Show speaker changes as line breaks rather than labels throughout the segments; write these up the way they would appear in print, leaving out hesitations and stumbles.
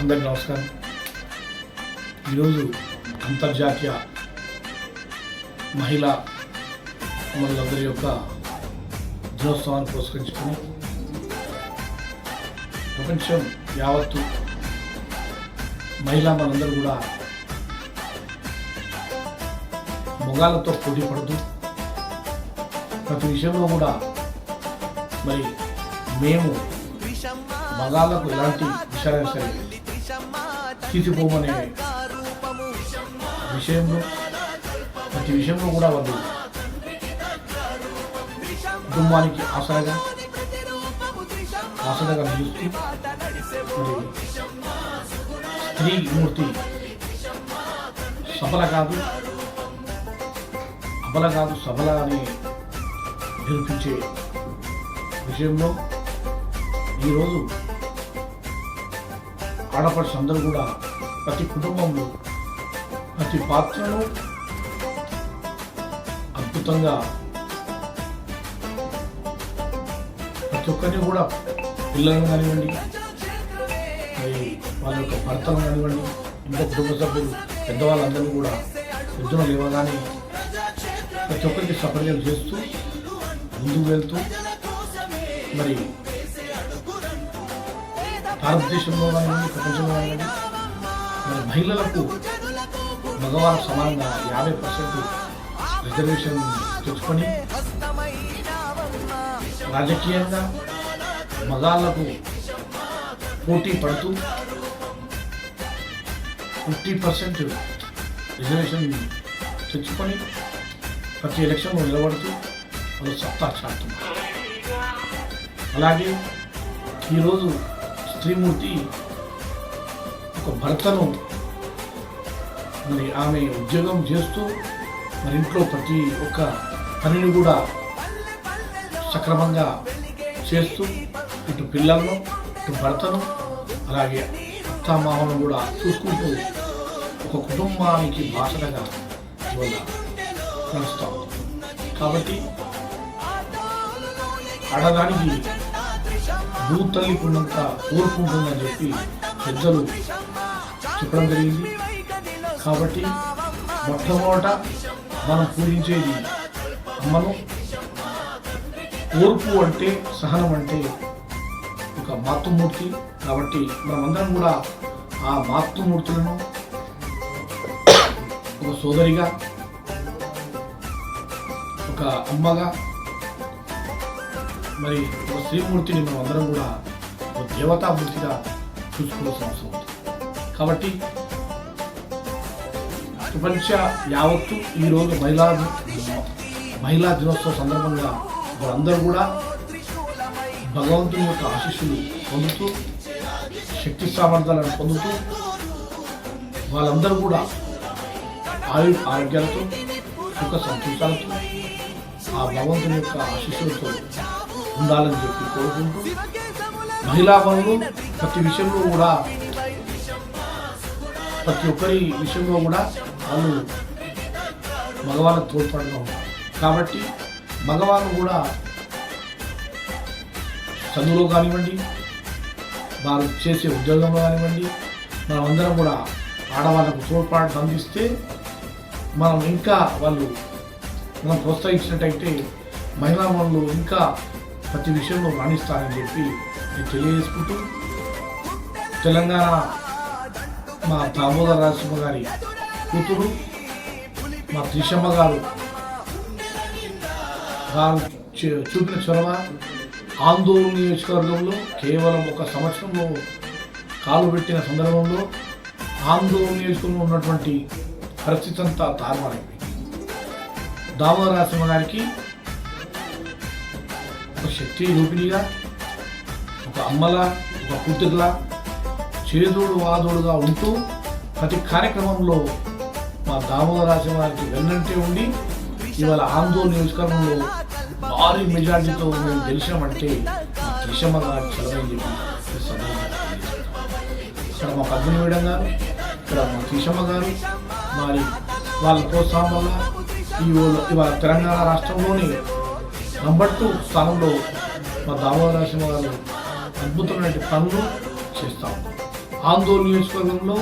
అందరికీ నమస్కారం. ఈరోజు అంతర్జాతీయ మహిళా మనందరి యొక్క దినోత్సవాన్ని పురస్కరించుకొని ప్రపంచం యావత్తు మహిళా మనందరూ కూడా మొగాళ్ళతో పోటీ పడుతూ ప్రతి విషయంలో కూడా మరి మేము మగాళ్ళకు ఎలాంటి విషయాలు సరే తీసిపోమనే విషయంలో ప్రతి విషయంలో కూడా వాళ్ళు కుటుంబానికి ఆసరాగా నిలుస్తూ మరి స్త్రీ మూర్తి సఫల కాదు అబల కాదు సఫల అని నిరూపించే విషయంలో ఈరోజు ఆడపడుచు అందరూ కూడా ప్రతి కుటుంబంలో ప్రతి పాత్రను అద్భుతంగా ప్రతి ఒక్కరిని కూడా పిల్లలను కానివ్వండి, మరి వాళ్ళ యొక్క భర్తలను కానివ్వండి, ఇంకా కుటుంబ సభ్యులు పెద్దవాళ్ళందరినీ కూడా పొద్దున లేవగానే ప్రతి ఒక్కరికి సపర్యలు చేస్తూ ముందుకు వెళ్తూ మరి భారతదేశంలో కానివ్వండి, ప్రపంచంలో కానివ్వండి, మరి మహిళలకు మగవారు సమానంగా 50% రిజర్వేషన్ తెచ్చుకొని రాజకీయంగా మగాళ్లకు పోటీ పడుతూ 50% రిజర్వేషన్ తెచ్చుకొని ప్రతి ఎలక్షన్లో నిలబడుతూ వాళ్ళు సత్తా చాటుతున్నారు. అలాగే ఈరోజు స్త్రీమూర్తి ఒక భర్తను మరి ఆమె ఉద్యోగం చేస్తూ మరి ఇంట్లో ప్రతి ఒక్క పనిని కూడా సక్రమంగా చేస్తూ ఇటు పిల్లలను ఇటు భర్తను అలాగే అత్తామామను కూడా చూసుకుంటూ ఒక కుటుంబానికి బాసటగా ఇవాళ నడుస్తూ ఉంది. కాబట్టి ఆడదానికి భూతల్లికి ఉన్నంత ఓర్పు ఉంటుందని చెప్పి పెద్దలు చెప్పడం జరిగింది. కాబట్టి మొట్టమొదట మనం పూజించేది అమ్మను. ఓర్పు అంటే, సహనం అంటే ఒక మాతృమూర్తి. కాబట్టి మనమందరం కూడా ఆ మాతృమూర్తులను ఒక సోదరిగా, ఒక అమ్మగా, మరి ఒక స్త్రీమూర్తిని మనం అందరం కూడా ఒక దేవతామూర్తిగా చూసుకోవాల్సిన అవసరం ఉంది. కాబట్టి ప్రపంచ యావత్తు ఈరోజు మహిళా దినోత్సవం సందర్భంగా వాళ్ళందరూ కూడా భగవంతుని యొక్క ఆశీస్సులు పొందుతూ, శక్తి సామర్థ్యాలను పొందుతూ, వాళ్ళందరూ కూడా ఆరోగ్యాలతో, సుఖ సంతోషాలతో, ఆ భగవంతుని యొక్క ఆశీస్సులతో ఉండాలని చెప్పి కోరుకుంటూ, మహిళా పనులు ప్రతి విషయంలో కూడా ప్రతి ఒక్కరి విషయంలో కూడా వాళ్ళు మగవాళ్ళకు తోడ్పడడం. కాబట్టి మగవాళ్ళు కూడా చదువులో కానివ్వండి, వారు చేసే ఉద్యోగంలో కానివ్వండి, మనం అందరం కూడా ఆడవాళ్ళకు తోడ్పాటు అందిస్తే మనం ఇంకా మనం ప్రోత్సహించినట్టయితే మహిళా పనులు ఇంకా ప్రతి విషయంలో రాణిస్తారని చెప్పి నేను తెలియజేసుకుంటూ, తెలంగాణ మా దామోదర రాజసింహ గారి కూతురు మా త్రిషమ్మ గారు చూపిన చొరవ ఆందోళన నియోజకవర్గంలో కేవలం ఒక సంవత్సరంలో కాలు పెట్టిన సందర్భంలో ఆందోళన నియోజకవర్గంలో ఉన్నటువంటి పరిస్థితి అంతా తారుమారైంది. దామోదర రాజసింహ గారికి ఒక శక్తి రూపిణిగా, ఒక అమ్మలా, ఒక కూతురులా, చేదోడు వాదోడుగా ఉంటూ ప్రతి కార్యక్రమంలో మా దామోదర రాజసింహ గారికి వెన్నంటే ఉండి ఇవాళ ఆందోళన నియోజకవర్గంలో భారీ మెజార్టీతో మేము గెలిచామంటే త్రిషమ్మ గారు చదవని చెప్పి ఇక్కడ మా పద్మిని మేడం గారు, ఇక్కడ మా త్రిషమ్మ గారు, మరి వాళ్ళ ప్రోత్సాహం వల్ల ఇవాళ తెలంగాణ రాష్ట్రంలోని నంబర్ 2 స్థానంలో మా దామోదర రాజసింహ గారు అద్భుతమైన పనులు చేస్తాం. ఆందోళన నియోజకవర్గంలో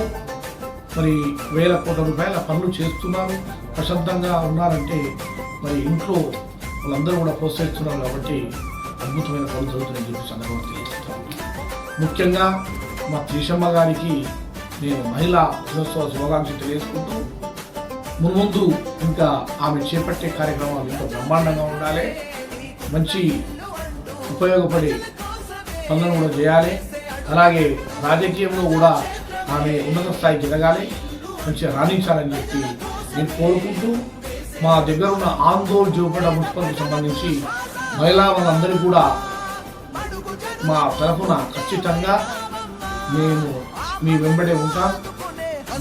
మరి వేల కోట్ల రూపాయల పనులు చేస్తున్నారు, ప్రశాంతంగా ఉన్నారంటే మరి ఇంట్లో వాళ్ళందరూ కూడా ప్రోత్సహిస్తున్నారు కాబట్టి అద్భుతమైన పనులు జరుగుతున్నాయని చెప్పి సందర్భంగా తెలియజేస్తాను. ముఖ్యంగా మా త్రిషమ్మ గారికి నేను మహిళా దినోత్సవ శుభాకాంక్షలు తెలియజేసుకుంటూ మున్ముందు ఇంకా ఆమె చేపట్టే కార్యక్రమాలు ఇంకా బ్రహ్మాండంగా ఉండాలి, మంచి ఉపయోగపడే పనులను కూడా చేయాలి. అలాగే రాజకీయంలో కూడా ఆమె ఉన్నత స్థాయికి ఎదగాలి, మంచిగా రాణించాలని చెప్పి నేను కోరుకుంటూ మా దగ్గర ఉన్న ఆందోళన జోపేట మున్సిపల్కి సంబంధించి మహిళా వాళ్ళందరూ కూడా మా తరఫున ఖచ్చితంగా మేము మీ వెంబడే ఉంటాం,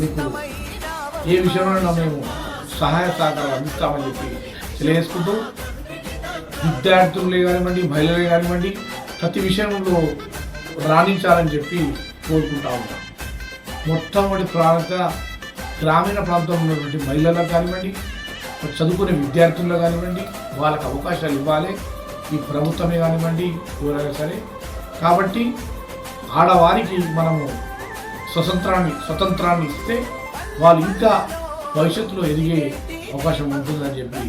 మీకు ఏ విషయంలో మేము సహాయ సహకారాలు అందిస్తామని చెప్పి తెలియజేసుకుంటూ విద్యార్థులే కానివ్వండి, మహిళలే కానివ్వండి, ప్రతి విషయంలో రాణించాలని చెప్పి కోరుకుంటా ఉంటాం. మొట్టమొదటి గ్రామీణ ప్రాంతంలో ఉన్నటువంటి మహిళలకు కానివ్వండి, చదువుకునే విద్యార్థుల్లో కానివ్వండి, వాళ్ళకి అవకాశాలు ఇవ్వాలి, ఈ ప్రభుత్వమే కానివ్వండి ఎవరైనా సరే. కాబట్టి ఆడవారికి మనము స్వతంత్రాన్ని ఇస్తే వాళ్ళు ఇంకా భవిష్యత్తులో ఎదిగే అవకాశం ఉంటుందని చెప్పి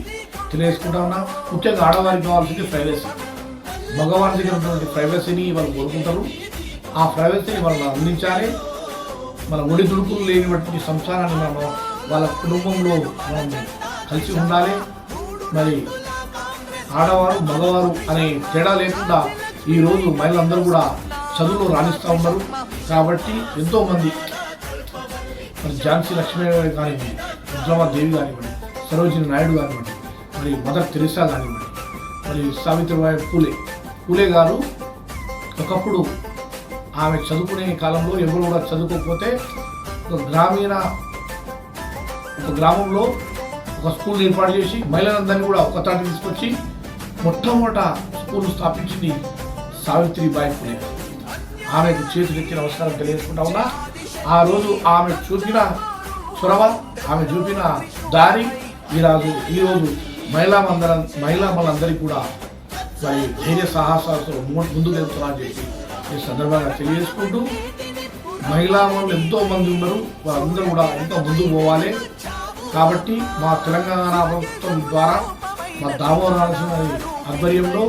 తెలియజేసుకుంటా ఉన్నా. ముఖ్యంగా ఆడవారికి కావాల్సింది ప్రైవసీ. మగవారి దగ్గర ఉన్నటువంటి ప్రైవసీని వాళ్ళు కోరుకుంటారు, ఆ ప్రైవసీని వాళ్ళు అందించాలి. మన ఒడిదుడుకులు లేనిటువంటి సంసారాన్ని మనం వాళ్ళ కుటుంబంలో మనం కలిసి ఉండాలి. మరి ఆడవారు మగవారు అనే తేడా లేకుండా ఈరోజు మహిళలందరూ కూడా చదువులో రాణిస్తూ ఉన్నారు. కాబట్టి ఎంతోమంది మరి ఝాన్సీ లక్ష్మీబాయి కానివ్వండి, రుద్రమాదేవి కానివ్వండి, సరోజిని నాయుడు కానివ్వండి, మరి మదర్ తెరిసా కానివ్వండి, మరి సావిత్రిబాయి పూలే గారు ఒకప్పుడు ఆమె చదువుకునే కాలంలో ఎవరు కూడా చదువుకోకపోతే ఒక గ్రామంలో ఒక స్కూల్ ఏర్పాటు చేసి మహిళలందరినీ కూడా ఒక తాటి తీసుకొచ్చి మొట్టమొదట స్కూల్ స్థాపించింది సావిత్రిబాయి పూలే. ఆమెకు చేతులెత్తి నమస్కారం తెలియజేసుకుంటా ఉన్నా. ఆ రోజు ఆమె చూపిన చొరవ, ఆమె చూపిన దారి ఈరోజు మహిళలందరికీ కూడా మరి ధైర్య సాహసాలతో ముందుకు వెళ్తున్నారని చెప్పి ఈ సందర్భంగా తెలియజేసుకుంటూ, మహిళా వాళ్ళు ఎంతో మంది ఉన్నారు, వాళ్ళందరూ కూడా ఇంకా ముందుకు పోవాలి. కాబట్టి మా తెలంగాణ ప్రభుత్వం ద్వారా మా దామోదర నరసింహ ఆధ్వర్యంలో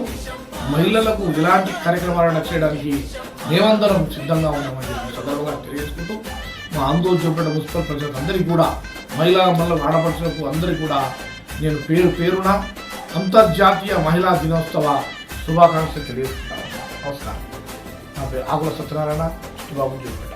మహిళలకు ఎలాంటి కార్యక్రమాలను చేయడానికి మేమందరం సిద్ధంగా ఉన్నామని చెప్పి సందర్భంగా తెలియజేసుకుంటూ, మా ఆందోళన చూపేట మున్సిపల్ ప్రజలందరికీ కూడా మహిళా ఆడపడుచులకు అందరికీ కూడా నేను పేరున అంతర్జాతీయ మహిళా దినోత్సవ శుభాకాంక్షలు తెలియజేస్తున్నాను. నమస్కారం. నా పేరు ఆకుల సత్యనారాయణ, బాబు చూపేట.